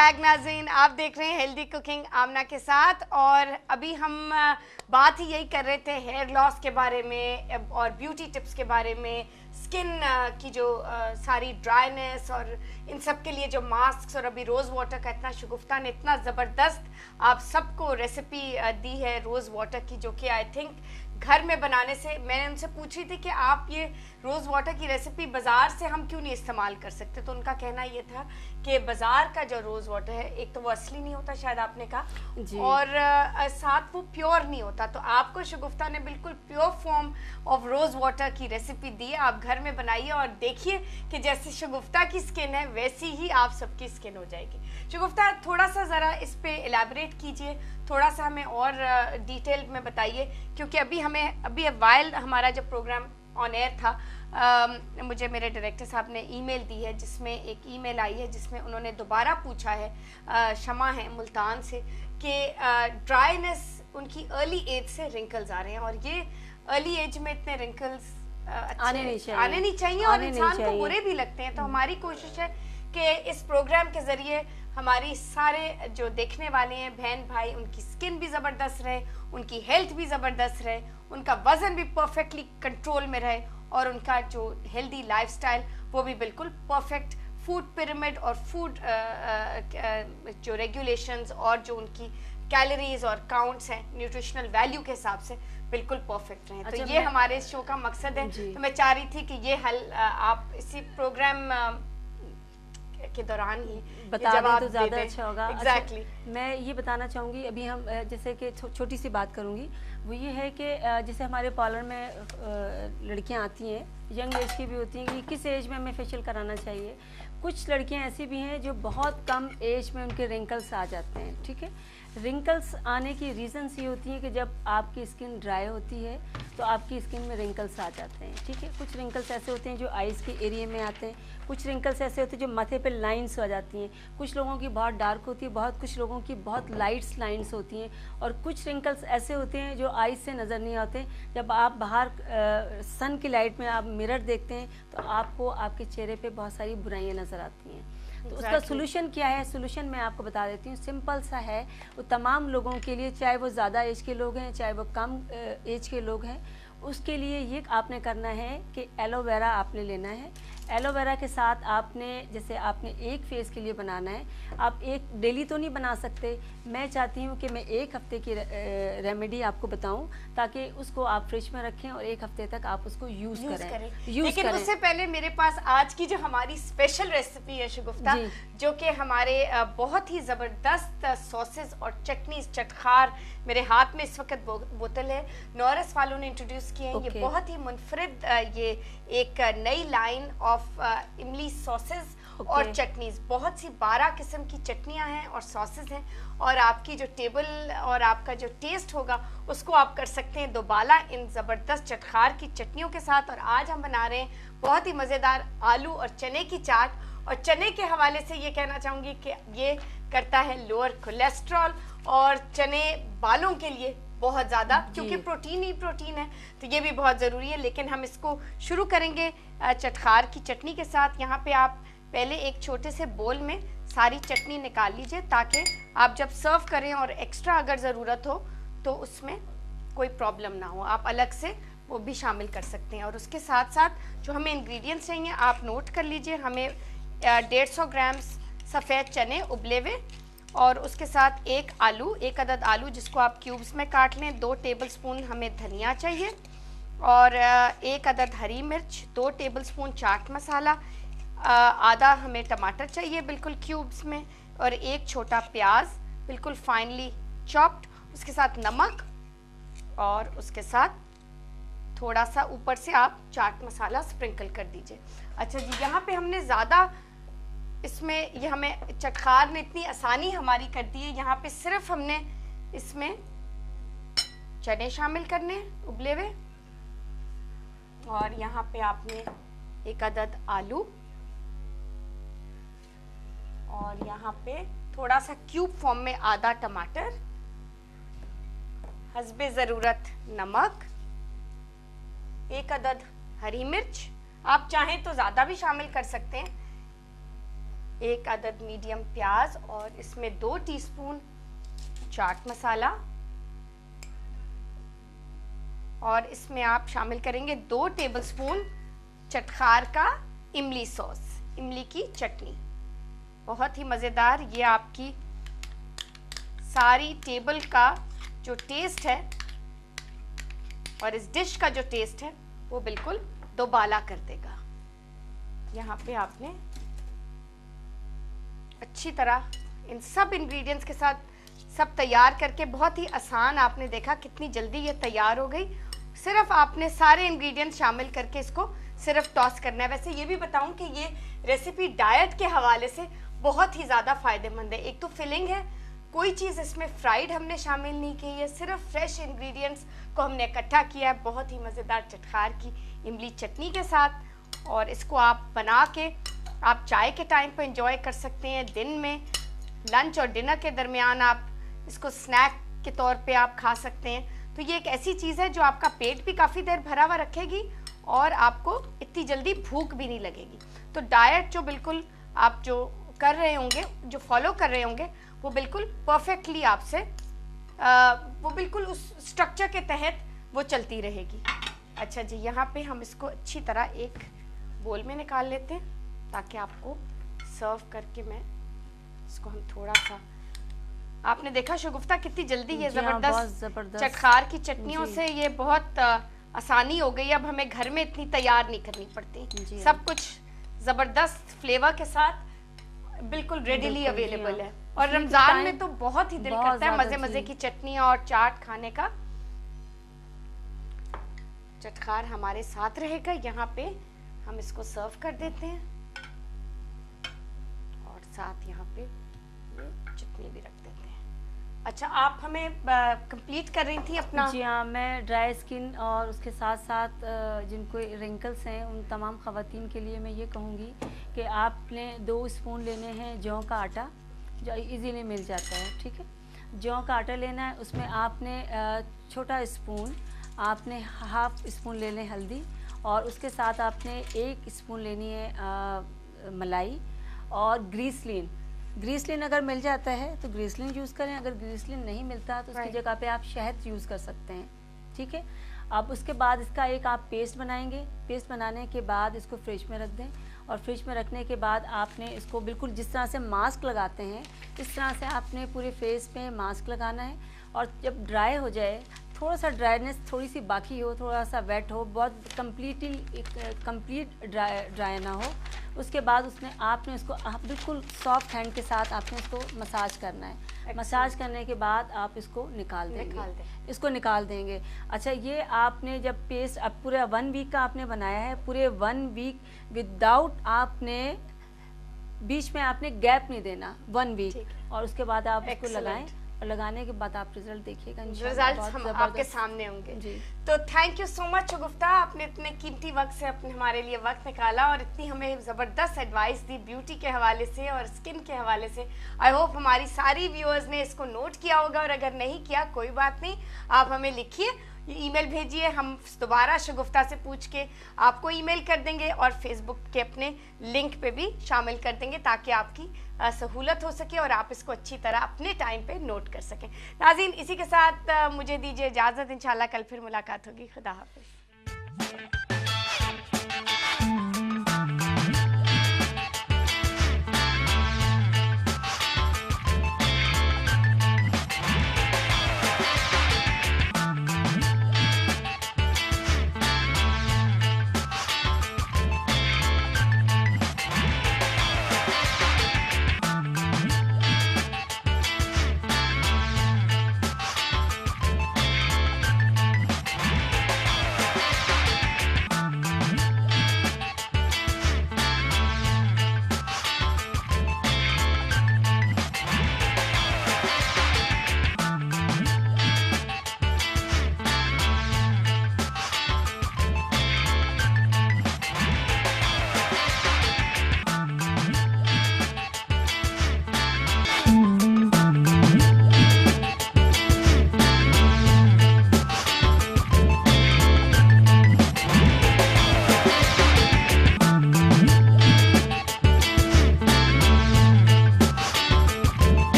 Back नाज़रीन, आप देख रहे हैं हेल्दी कुकिंग आमना के साथ। और अभी हम बात ही यही कर रहे थे हेयर लॉस के बारे में और ब्यूटी टिप्स के बारे में, स्किन की जो सारी ड्राइनेस और इन सब के लिए जो मास्क, और अभी रोज़ वाटर का इतना शगुफ्ता ने इतना ज़बरदस्त आप सबको रेसिपी दी है रोज़ वाटर की, जो कि आई थिंक घर में बनाने से, मैंने उनसे पूछी थी कि आप ये रोज़ वाटर की रेसिपी बाज़ार से हम क्यों नहीं इस्तेमाल कर सकते, तो उनका कहना ये था कि बाज़ार का जो रोज़ वाटर है, एक तो वो असली नहीं होता शायद आपने कहा, और साथ वो प्योर नहीं होता। तो आपको शगुफ्ता ने बिल्कुल pure form of rose water की रेसिपी दी है, आप घर में बनाइए और देखिए कि जैसी शगुफ्ता की स्किन है वैसी ही आप सबकी स्किन हो जाएगी। शगुफ्ता, थोड़ा सा ज़रा इस पे एलैबोरेट कीजिए, थोड़ा सा हमें और डिटेल में बताइए, क्योंकि अभी वाइल हमारा जब प्रोग्राम ऑन एयर था, मुझे मेरे डायरेक्टर साहब ने ईमेल दी है, जिसमें एक ईमेल आई है जिसमें उन्होंने दोबारा पूछा है, शमा है मुल्तान से, कि ड्राइनेस उनकी अर्ली एज से रिंकल्स आ रहे हैं, और ये अर्ली एज में इतने रिंकल्स आने नहीं चाहिए और इंसान को बुरे भी लगते हैं। तो हमारी कोशिश है कि इस प्रोग्राम के ज़रिए हमारी सारे जो देखने वाले हैं बहन भाई, उनकी स्किन भी ज़बरदस्त रहे, उनकी हेल्थ भी ज़बरदस्त रहे, उनका वज़न भी परफेक्टली कंट्रोल में रहे, और उनका जो हेल्दी लाइफस्टाइल वो भी बिल्कुल परफेक्ट फूड पिरामिड और फूड जो रेगुलेशंस और जो उनकी कैलोरीज और काउंट्स हैं न्यूट्रिशनल वैल्यू के हिसाब से बिल्कुल परफेक्ट रहें। तो ये हमारे इस शो का मकसद है। तो मैं चाह रही थी कि ये हल आप इसी प्रोग्राम के दौरान ही बता दें तो ज़्यादा अच्छा होगा। Exactly. अच्छा, मैं ये बताना चाहूँगी, अभी हम जैसे कि छोटी सी बात करूँगी, वो ये है कि जैसे हमारे पार्लर में लड़कियाँ आती हैं, यंग एज की भी होती हैं, कि किस एज में हमें फेशियल कराना चाहिए। कुछ लड़कियाँ ऐसी भी हैं जो बहुत कम एज में उनके रिंकल्स आ जाते हैं। ठीक है, रिंकल्स आने की रीज़न्स ये होती हैं कि जब आपकी स्किन ड्राई होती है तो आपकी स्किन में रिंकल्स आ जाते हैं। ठीक है, कुछ रिंकल्स ऐसे होते हैं जो आइज़ के एरिया में आते हैं, कुछ रिंकल्स ऐसे होते हैं जो माथे पे लाइंस हो जाती हैं, कुछ लोगों की बहुत डार्क होती है, कुछ लोगों की बहुत लाइट्स लाइंस होती हैं, और कुछ रिंकल्स ऐसे होते हैं जो आइज़ से नज़र नहीं आते। जब आप बाहर सन की लाइट में आप मिरर देखते हैं तो आपको आपके चेहरे पे बहुत सारी बुराइयाँ नज़र आती हैं। तो उसका सोल्यूशन क्या है? सोल्यूशन मैं आपको बता देती हूँ, सिंपल सा है। वो तमाम लोगों के लिए, चाहे वो ज़्यादा एज के लोग हैं चाहे वो कम एज के लोग हैं, उसके लिए ये आपने करना है कि एलोवेरा आपने लेना है। एलोवेरा के साथ आपने, जैसे आपने एक फेस के लिए बनाना है, आप एक डेली तो नहीं बना सकते। मैं चाहती हूँ कि मैं एक हफ्ते की रेमेडी आपको बताऊँ ताकि उसको आप फ्रिज में रखें और एक हफ्ते तक आप उसको यूज़ करें। लेकिन उससे पहले मेरे पास आज की जो हमारी स्पेशल रेसिपी है शगुफ्ता, जो कि हमारे बहुत ही ज़बरदस्त सॉसेस और चटनीज, चटखार मेरे हाथ में इस वक्त बोतल है, नॉरस वालों ने इंट्रोड्यूस किए हैं। ये बहुत ही मुनफरिद, ये एक नई लाइन ऑफ इमली सॉसेस और चटनीज, बहुत सी 12 किस्म की चटनियां हैं और सॉसेस हैं, और आपकी जो टेबल और आपका जो टेस्ट होगा उसको आप कर सकते हैं दोबाला इन ज़बरदस्त चटखार की चटनियों के साथ। और आज हम बना रहे हैं बहुत ही मज़ेदार आलू और चने की चाट, और चने के हवाले से ये कहना चाहूँगी कि ये करता है लोअर कोलेस्ट्रॉल, और चने बालों के लिए बहुत ज़्यादा, क्योंकि प्रोटीन ही प्रोटीन है, तो ये भी बहुत ज़रूरी है। लेकिन हम इसको शुरू करेंगे चटखार की चटनी के साथ। यहाँ पे आप पहले एक छोटे से बोल में सारी चटनी निकाल लीजिए, ताकि आप जब सर्व करें और एक्स्ट्रा अगर ज़रूरत हो तो उसमें कोई प्रॉब्लम ना हो, आप अलग से वो भी शामिल कर सकते हैं। और उसके साथ साथ जो हमें इंग्रेडिएंट्स चाहिए आप नोट कर लीजिए। हमें 150 ग्राम सफ़ेद चने उबले हुए, और उसके साथ एक अदद आलू जिसको आप क्यूब्स में काट लें, 2 टेबलस्पून हमें धनिया चाहिए, और 1 अदद हरी मिर्च, 2 टेबलस्पून चाट मसाला, आधा हमें टमाटर चाहिए बिल्कुल क्यूब्स में, और 1 छोटा प्याज बिल्कुल फाइनली चॉप्ड, उसके साथ नमक, और उसके साथ थोड़ा सा ऊपर से आप चाट मसाला स्प्रिंकल कर दीजिए। अच्छा जी, यहाँ पे हमने ज़्यादा इसमें, ये हमें चटखार ने इतनी आसानी हमारी कर दी है, यहाँ पे सिर्फ हमने इसमें चने शामिल करने उबले हुए, और यहाँ पे आपने 1 अदद आलू, और यहाँ पे थोड़ा सा क्यूब फॉर्म में आधा टमाटर, हस्बे ज़रूरत नमक, 1 अदद हरी मिर्च, आप चाहें तो ज़्यादा भी शामिल कर सकते हैं, 1 अदद मीडियम प्याज और इसमें 2 टीस्पून चाट मसाला और इसमें आप शामिल करेंगे 2 टेबलस्पून चटखार का इमली सॉस, इमली की चटनी। बहुत ही मज़ेदार, ये आपकी सारी टेबल का जो टेस्ट है और इस डिश का जो टेस्ट है वो बिल्कुल दोबाला कर देगा। यहाँ पे आपने अच्छी तरह इन सब इंग्रेडिएंट्स के साथ सब तैयार करके, बहुत ही आसान, आपने देखा कितनी जल्दी ये तैयार हो गई। सिर्फ आपने सारे इंग्रेडिएंट्स शामिल करके इसको सिर्फ टॉस करना है। वैसे ये भी बताऊं कि ये रेसिपी डाइट के हवाले से बहुत ही ज़्यादा फ़ायदेमंद है। एक तो फिलिंग है, कोई चीज़ इसमें फ्राइड हमने शामिल नहीं की है, सिर्फ फ्रेश इंग्रेडिएंट्स को हमने इकट्ठा किया है बहुत ही मज़ेदार चटखार की इमली चटनी के साथ। और इसको आप बना के आप चाय के टाइम पर एंजॉय कर सकते हैं, दिन में लंच और डिनर के दरमियान आप इसको स्नैक के तौर पे आप खा सकते हैं। तो ये एक ऐसी चीज़ है जो आपका पेट भी काफ़ी देर भरा हुआ रखेगी और आपको इतनी जल्दी भूख भी नहीं लगेगी। तो डाइट जो बिल्कुल आप जो कर रहे होंगे, जो फॉलो कर रहे होंगे, वो बिल्कुल परफेक्टली आपसे वो बिल्कुल उस स्ट्रक्चर के तहत वो चलती रहेगी। अच्छा जी, यहाँ पे हम इसको अच्छी तरह एक बोल में निकाल लेते हैं ताकि आपको सर्व करके मैं इसको हम थोड़ा सा, आपने देखा शगुफ्ता कितनी जल्दी ये ज़बरदस्त चटखार की चटनियों से ये बहुत आसानी हो गई। अब हमें घर में इतनी तैयार नहीं करनी पड़ती, सब कुछ ज़बरदस्त फ्लेवर के साथ बिल्कुल रेडीली अवेलेबल है। और रमज़ान में तो बहुत ही दिल करता है मज़े मज़े की चटनी और चाट खाने का। चटखार हमारे साथ रहेगा, यहाँ पे हम इसको सर्व कर देते हैं और साथ यहाँ पे ये चटनी भी रख देते हैं। अच्छा, आप हमें कंप्लीट कर रही थी अपना? जी हाँ, मैं ड्राई स्किन और उसके साथ साथ जिनको रिंकल्स हैं उन तमाम ख़वातीन के लिए मैं ये कहूँगी कि आपने 2 स्पून लेने हैं जौ का आटा, जो इजीली मिल जाता है, ठीक है। जौ का आटा लेना है, उसमें आपने छोटा स्पून, आपने हाफ स्पून ले लें हल्दी और उसके साथ आपने 1 स्पून लेनी है मलाई और ग्रीसलिन अगर मिल जाता है तो ग्रीसलिन यूज़ करें, अगर ग्रीसलिन नहीं मिलता तो उसकी जगह पे आप शहद यूज़ कर सकते हैं, ठीक है। अब उसके बाद इसका एक आप पेस्ट बनाएंगे। पेस्ट बनाने के बाद इसको फ्रिज में रख दें और फ्रिज में रखने के बाद आपने इसको बिल्कुल जिस तरह से मास्क लगाते हैं इस तरह से आपने पूरे फेस पे मास्क लगाना है। और जब ड्राई हो जाए, थोड़ा सा ड्राइनेस थोड़ी सी बाकी हो, थोड़ा सा वेट हो, बहुत कंप्लीट ड्राई ना हो, उसके बाद उसमें आपने इसको बिल्कुल सॉफ्ट हैंड के साथ आपने इसको मसाज करना है। मसाज करने के बाद आप इसको निकाल देंगे। अच्छा, ये आपने जब पेस्ट अब पूरे 1 वीक का आपने बनाया है, पूरे 1 वीक विदाउट आपने बीच में आपने गैप नहीं देना, 1 वीक, और उसके बाद आप इसको लगाएं और लगाने के बाद आप रिजल्ट देखिएगा, रिजल्ट हम आपके सामने होंगे जी। तो थैंक यू सो मच शगुफ्ता, आपने इतने कीमती वक्त से अपने हमारे लिए वक्त निकाला और इतनी हमें ज़बरदस्त एडवाइस दी ब्यूटी के हवाले से और स्किन के हवाले से। आई होप हमारी सारी व्यूअर्स ने इसको नोट किया होगा और अगर नहीं किया कोई बात नहीं, आप हमें लिखिए, ईमेल भेजिए, हम दोबारा शगुफ्ता से पूछ के आपको ईमेल कर देंगे और फेसबुक के अपने लिंक पे भी शामिल कर देंगे ताकि आपकी सहूलत हो सके और आप इसको अच्छी तरह अपने टाइम पे नोट कर सकें। नाज़रीन, इसी के साथ मुझे दीजिए इजाज़त, इंशाल्लाह कल फिर मुलाकात होगी। खुदा हाफिज़।